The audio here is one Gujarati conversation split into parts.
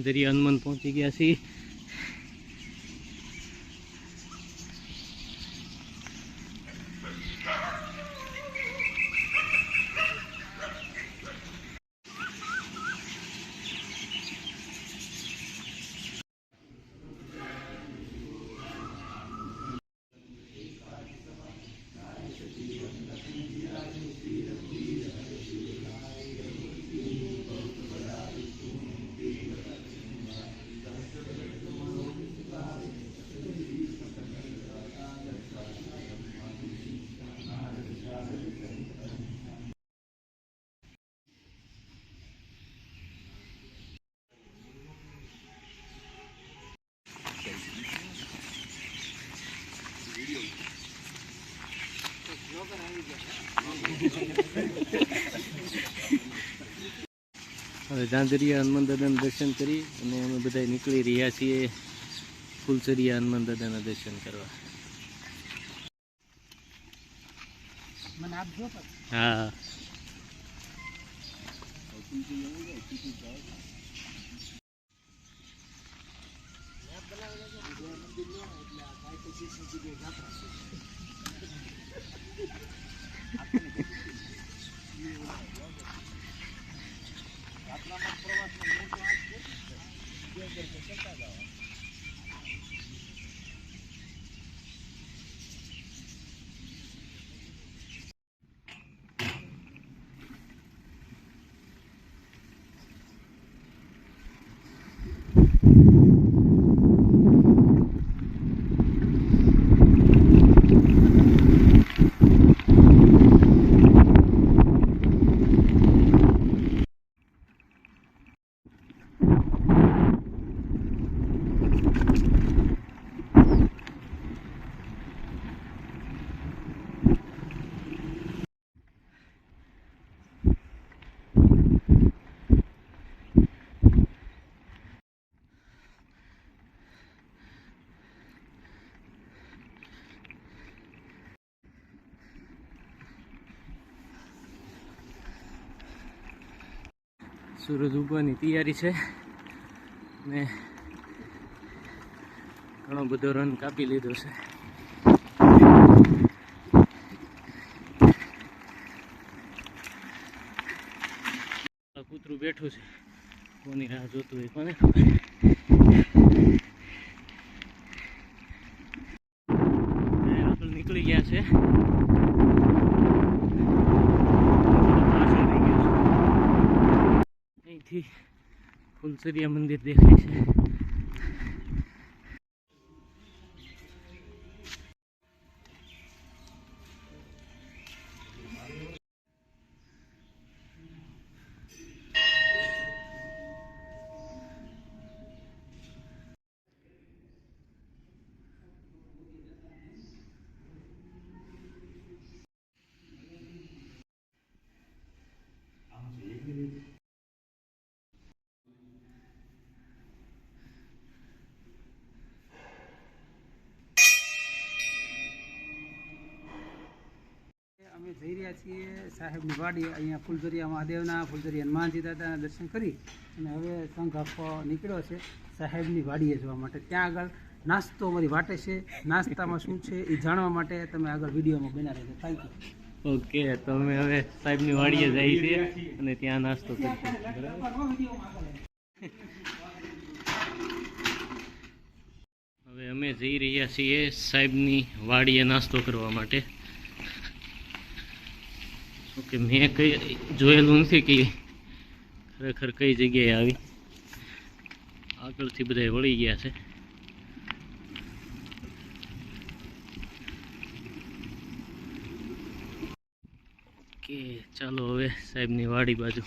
જાંજરિયા હનુમાન પહોંચી ગયા છીએ। હવે જાંજરિયા હનુમાન દાદાના દર્શન કરી અને અમે બધા નીકળી રહ્યા છીએ ફૂલસરિયા હનુમાન દાદાના દર્શન કરવા। હા સૂરજ ઉગવાની તૈયારી છે ને ઘણો બધો રન કાપી લીધો છે। કૂતરું બેઠું છે, કોની રાહ જોતું હોય કોને ખબર। આપણે નીકળી ગયા છે, અહીંથી ફૂલસરિયા મંદિર દેખાય છે। અમે જઈ રહ્યા છીએ સાહેબની વાડી, અહીંયા ફૂલસરિયા મહાદેવના, ફૂલસરિયા હનુમાનજી દાદાના દર્શન કરી અને હવે સંઘ આખો નીકળ્યો છે સાહેબની વાડીએ જવા માટે। ત્યાં આગળ નાસ્તો અમારી વાટે છે, નાસ્તામાં શું છે એ જાણવા માટે તમે આગળ વિડીયોમાં બના રહેજો। Thank you. ઓકે, તો અમે હવે સાહેબની વાડીએ જઈએ છીએ અને ત્યાં નાસ્તો કરીશું। હવે અમે જઈ રહ્યા છીએ સાહેબની વાડીએ નાસ્તો કરવા માટે। ઓકે, મેં કઈ જોયેલું નથી કે ખરેખર કઈ જગ્યાએ આવી, આગળથી બધા વળી ગયા છે। ઓકે, ચાલો હવે સાહેબની વાડી બાજુ।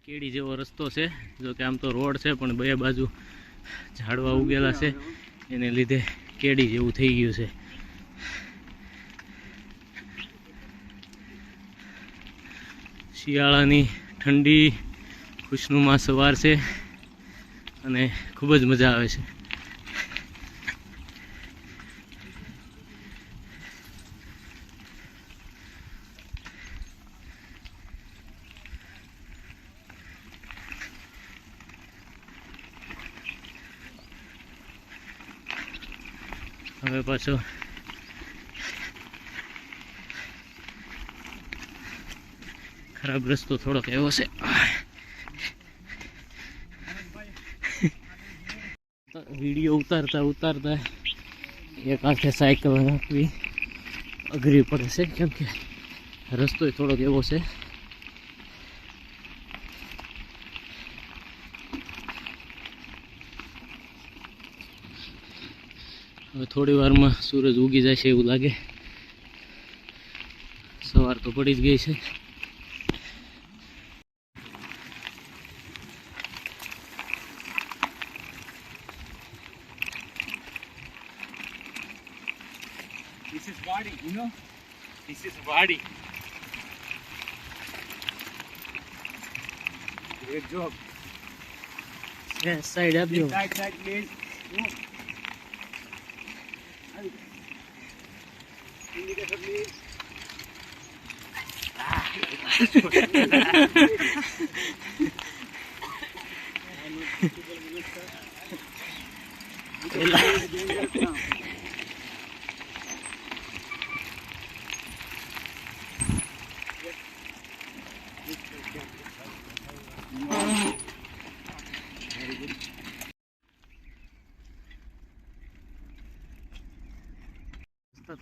કેડી જેવો રસ્તો છે, જો કે આમ તો રોડ છે પણ બે બાજુ ઝાડવા ઉગેલા છે, એને લીધે કેડી જેવું થઈ ગયું છે। શિયાળાની ઠંડી ખુશનુમા સવાર છે અને ખૂબ જ મજા આવે છે. હવે પાછો ખરાબ રસ્તો થોડોક એવો છે. વિડીયો ઉતારતા એક હાથે સાયકલ રાખવી અઘરી પડે છે, કેમ કે રસ્તો થોડોક એવો છે. હવે થોડી વારમાં સૂરજ ઉગી જાય છે એવું લાગે. સવાર તો પડી જ ગઈ છે. This is Wadi, you know? This is Wadi. Great job. Side આપજો. Side, please. Indicator, please.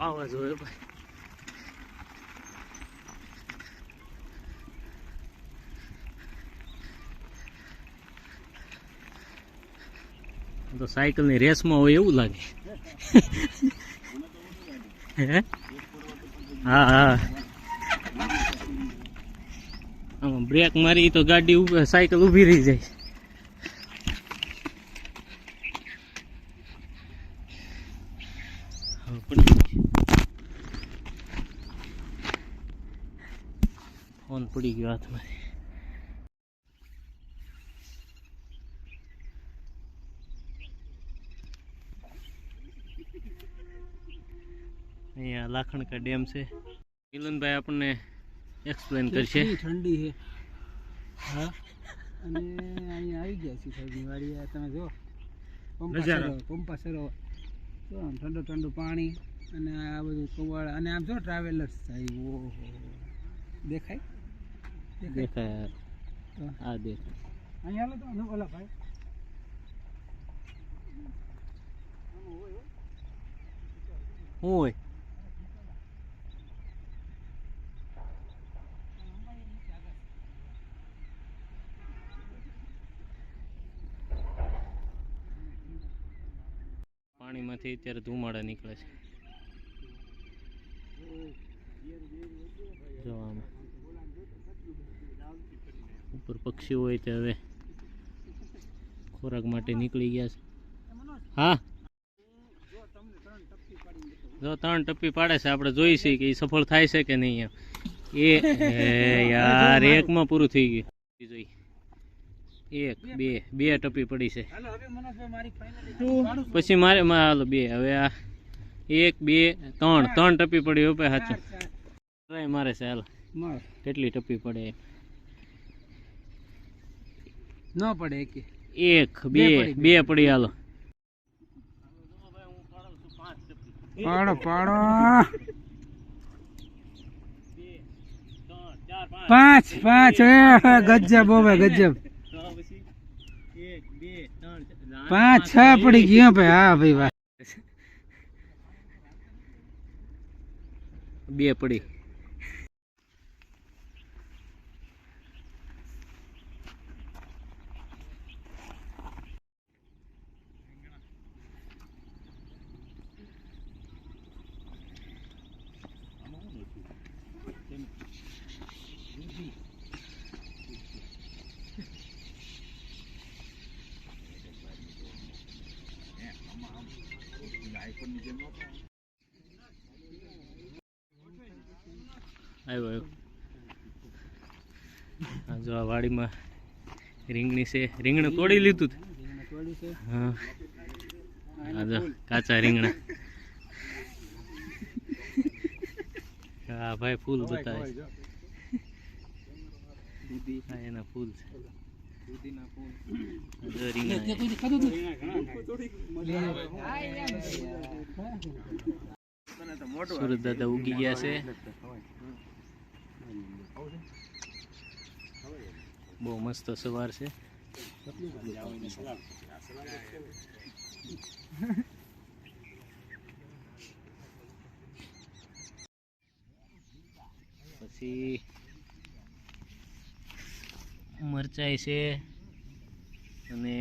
આવા જોઈએ ભાઈ. તો સાયકલની રેસમાં હોય એવું લાગે. હે? હા હા, આમાં બ્રેક મારી તો ગાડી સાયકલ ઊભી રહી જાય. ફોન પડી ગયો હાથમાં. અહીંયા લાખણકા ડેમ છે. મિલનભાઈ આપણને એક્સપ્લેન કરશે. કેટલી ઠંડી છે. હા, અને અહીંયા આવી ગયા છીએ સાહેબની વાડી. આ તમે જો પંપા સરોવર જો આમ ઠંડુ પાણી અને આ બધું કવાળ અને આમ જો ટ્રાવેલર્સ સાહેબ. ઓહો, દેખાય દેખાય. આ દેખાય. અહીંયા હાલો તો ઓલા ભાઈ શું હોય? પાણીમાંથી અત્યારે ધુમાડા નીકળે છે. જો આમાં ઉપર પક્ષીઓ હોય તે હવે ખોરાક માટે નીકળી ગયા છે. હા, જો 3 ટપ્પી પાડે છે. આપણે જોઈ છીએ કે એ સફળ થાય છે કે નહીં. એ યાર એકમાં પૂરું થઈ ગયું. જોઈ 1 2 2 ટપ્પી પડી છે. પછી મારે હાલો 2. હવે આ 1 2 3 ટપ્પી પડી. ઉપર સાચું ટ્રાય મારે છે. હાલ કેટલી ટપ્પી પડે? ન પડે કે 1 2 2 પડી. હાલો પાડો પાડો. 5 ગજબ હોવે ગજબ. 5 6 પડી ગયો ભાઈ. હા ભાઈ વાહ. 2 પડી. આવ્યો આ જો આ વાડીમાં રીંગણી છે. રીંગણ તોડી લીધું હતું. રીંગણા તોડી છે. હા આ જો કાચા રીંગણા. હા ભાઈ ફૂલ બતાવે છે. હા એના ફૂલ છે. જો રીંગણા તે કોઈ ખાધું હતું? સુરત દાદા ઉગી ગયા છે. બહુ મસ્ત સવાર છે. પછી મરચાઈ છે અને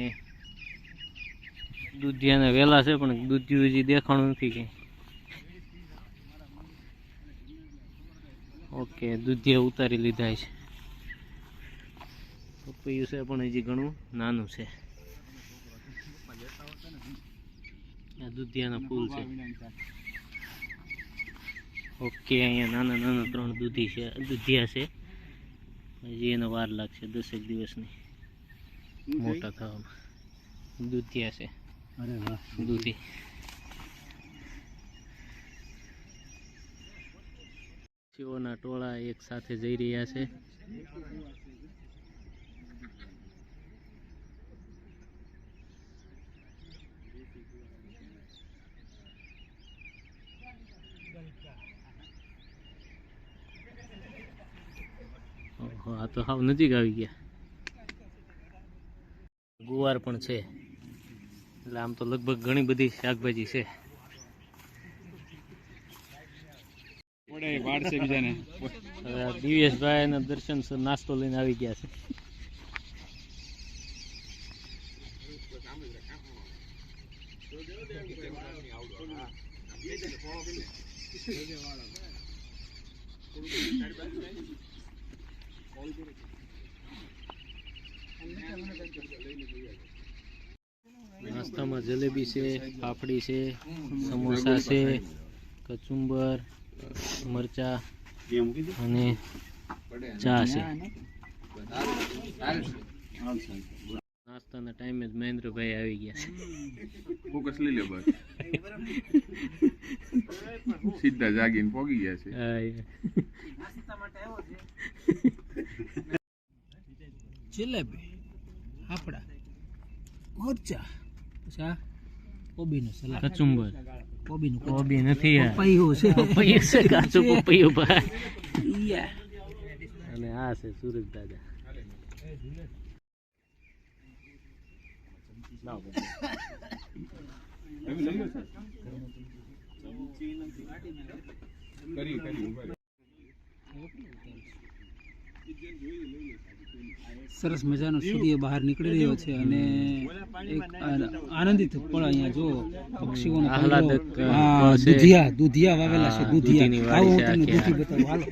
દૂધિયાના વેલા છે પણ દૂધિયું હજી દેખાણું નથી કંઈ. ઓકે દૂધિયા ઉતારી લીધા છે. પપૈયું છે પણ હજી ઘણું નાનું છે. આ દૂધિયાના ફૂલ છે. ઓકે અહીંયા નાના નાના 3 દૂધિયા છે. હજી એનો વાર લાગશે 10 દિવસની મોટા થવામાં. દૂધિયા છે. અરે વાહ. દૂધી પક્ષીઓના ટોળા એક સાથે જઈ રહ્યા છે. ઓહો આ તો હાવ નજીક આવી ગયા. ગુવાર પણ છે એટલે આમ તો લગભગ ઘણી બધી શાકભાજી છે. હવે આ દિવ્યેશભાઈ અને દર્શન સર નાસ્તો લઈને આવી ગયા છે. નાસ્તામાં જલેબી છે, ફાફડી છે, સમોસા છે, કચુંબર, મરચા અને ચા છે. નાસ્તાના ટાઈમે જ મહેન્દ્રભાઈ આવી ગયા છે. ફોકસ લઈ લે બસ. સીધા જાગીને પોગી ગયા છે. હા, નાસ્તા માટે આવ્યો છે. જલેબી, ફાફડા, મરચા, પછી આ કોબીનું સલાડ, કચુંબર. કોબીનું કોબી નથી યાર. પપૈયું છે. પપૈયું છે, કાચું પપૈયું ભાઈ. યા. અને આ છે સુરજ દાદા. સરસ મજાનો સૂર્ય બહાર નીકળી રહ્યો છે અને એક આનંદિત પળ અહીંયા જો પક્ષીઓનો આહલાદક હા, પળ છે. દૂધિયા વાવેલા છે. હા, દૂધિયાની દૂધીની આવો હું વાડી છે તમને દૂધી આખી. બતાવું. હાલો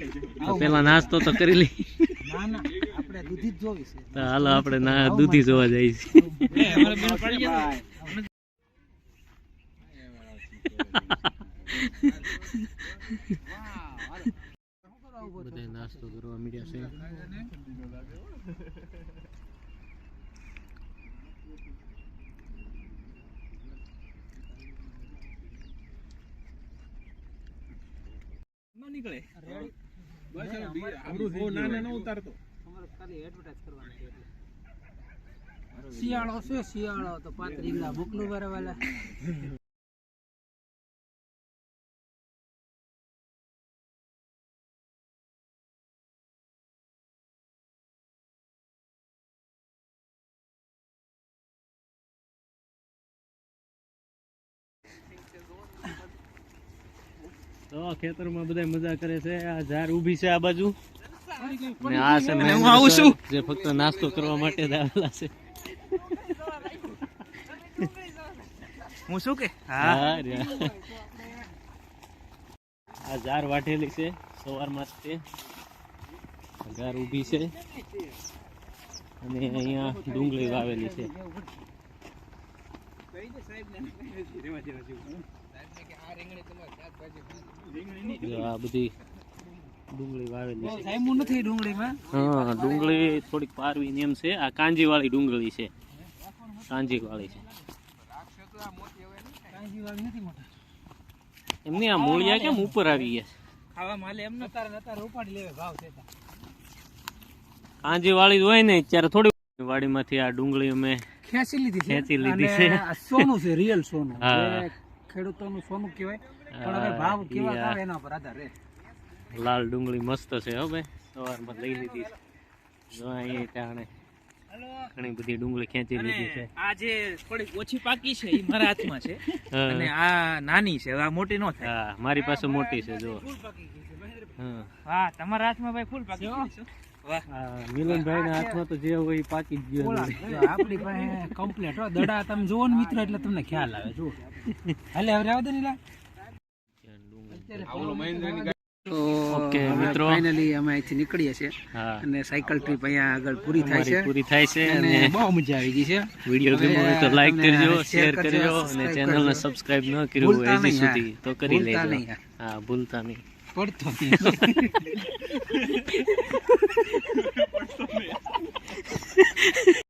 તો પેલા નાસ્તો તો કરી લઈ. ના ના આપણે દૂધી જ જોવી છે. તો હાલો આપણે ના દૂધી જોવા જઈએ છીએ. બધા નાસ્તો કરવા મીડ્યા છે. નીકળે તમારે ખાલી એડવર્ટાઇઝ કરવાની છે એટલે. શિયાળો છે, શિયાળો તો 5 રીંગણા મોકલું બરાબર. તો ખેતરમાં બધા મજા કરે છે. આ ઝાડ ઊભી છે આ બાજુ અને આ છે મહેન્દ્ર સર જે ફક્ત નાસ્તો કરવા માટે જ આવેલા છે. હું શું કે હા રહ્યા. આ ઝાડ વાઢેલી છે સવારમાં જ તે. ઝાડ ઊભી છે અને અહીંયા ડુંગળી વાવેલી છે. જો આ બધી ડુંગળી વાવેલી છે. સાયમું નથી ડુંગળીમાં. હા, ડુંગળી થોડીક પારવી ને એમ છે. આ કાંજીવાળી ડુંગળી છે, કાંજીવાળી છે. કાંજીવાળી નથી મોટા. એમની આ મૂળિયા કેમ ઉપર આવી ગયા છે? ખાવા માલે એમ નતારે ઉપાડી લેવે ભાવ છે. કાંજીવાળી હોય ને ત્યારે થોડી વાડીમાંથી આ ડુંગળી અમે ખેંચી લીધી ખેંચી લીધી છે. અને આ સોનું છે, રિયલ સોનું. હા. જે ખેડૂતોનું સોનું કહેવાય. પણ હવે ભાવ કેવા આવે એના પર આધાર રહે. લાલ ડુંગળી મસ્ત છે હો ભાઈ, સવારમાં લઈ લીધી છે. જો અહીંયા ત્યાં ઘણી બધી ડુંગળી ખેંચી લીધી છે. આ જે થોડીક ઓછી પાકી છે એ મારા હાથમાં છે હા. અને આ નાની છે, આ મોટી નો થાય. હા, મારી પાસે મોટી છે જો. હા. હા, તમારા હાથમાં ભાઈ ફૂલ પાકી છે. વાહ. આ મિલનભાઈ ના હાથમાં તો જે હોય એ પાકી જ ગયો. આપણી પાસે કમ્પ્લીટ હો. દડા તમે જોવો ને મિત્ર એટલે તમને ખ્યાલ આવે. જો હાલે હવે રહેવા દે નીલા. ઓકે મિત્રો, ફાઇનલી અમે અહીંથી નીકળીએ છીએ હા, અને સાયકલ ટ્રીપ અહીંયા આગળ પૂરી થાય અમારી છે. પૂરી થાય છે. અને અને બહુ મજા આવી ગઈ છે. વિડીયો હવે ગમ્યો હોય તો લાઈક તમને કરજો, share શેર કરજો, કરજો અને subscribe ચેનલને કરજો. સબસ્ક્રાઇબ ન કર્યું હોય ભૂલતા હજી નહીં, સુધી તો કરી ભૂલતા લેજો. નહીં. હા, ભૂલતા નહીં. પડતો નહીં.